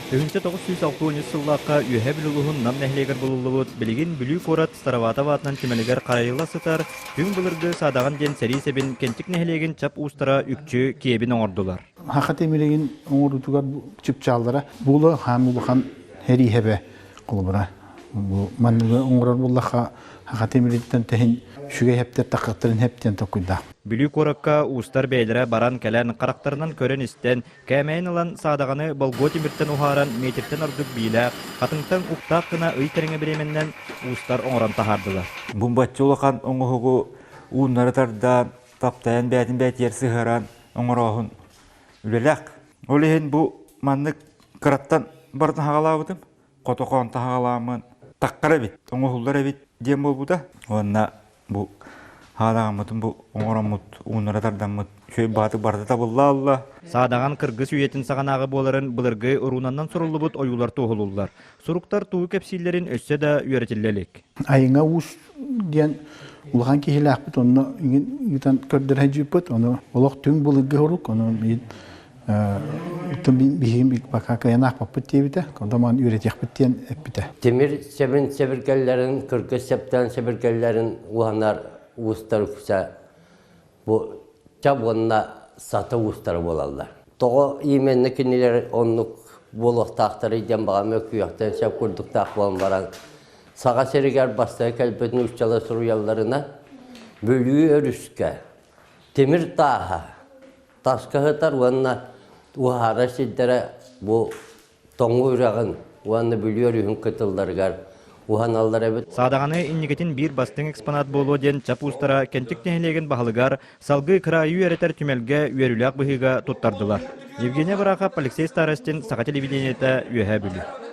Өвінче 960 сыллаққа үйе білулуғын нам нәхлегер болулуғыт білігін бүлі корат старавата ватынан кемелігер қарайылла сытар, түн бұлырды садаған ден сәрі себін кентік нәхлеген чап ұстара үкчі кебін оңырдылар. Хақат емелеген оңырдығар чүп чалдыра бұлы хан ұлыған әрі хәбе құлыбыра. Манығы оңырар бұллаға хақат емелеттен тәхін шүге хәптер тақықтырын хәптен тоқыйда. Бүлі коракка ұстар бәйлері баран кәлән қарақтарынан көрен істен, кәмәйін ылан садағаны балго темірттен ұхаран метірттен ардық бейлі, қатыңтан ұқтақ қына ұй тәріңі біременнен ұстар оңыран тахардылар. Бұмбатчы олақан оңығығы ұнлары тарда таптайын бәтін бәтер сығыран оңырағын үлеләк. Олеген бұл маннық қыраттан бардың хағалауыдым, қотоқуан тағаламын таққара бет, оңығылдар әбет дем бол бұда. Онына бұл Хадағамытын бұл оңырамыт, ұныратардамыт, шөй баты барды табылла алла. Садаған кыргыз үйетін сағанағы боларын бұлырғы ұрунаннан сұрылы бұд ойулар тоғылулар. Сұруқтар туы кәпсилерін өссе да үйретілелік. Айыңа ұс ден ұлған кейлі ақпыт, оны үйтен көрдір әжіппіт, оны олық түн бұлығы ұрық, оны үттін бейгім бақа қайын ақпаппыт дейбіті, қондаман үйретек біттен әппіті. Темір себіркелерін, кыргыз септен себіркелерін ұғанар ұстар күсе, бұл чап онына саты ұстары болалар. Тоғы еменні кенелер онлық болықтақтары еден бағам өкіяқтан сәп күрдіктақ болын баран. Саға серігер бастығы кәлбетін ұшчалы сұруяларына бөлігі өріске, темір тағы, тасқығытар онына ұғара сиддері бұл тоңғы үрағын, онына бөлі өрігін күтілдергер. Садағаны иннегетін бір бастың экспонат болу ден чап ұстара кентік нәхілеген бағылығар салғы қырайы өретер түмелге үйерілік бұхыға тұттардылар. Евгения Барақап, Алексей Старостин, Сақа телевидениеті үйе бүлі.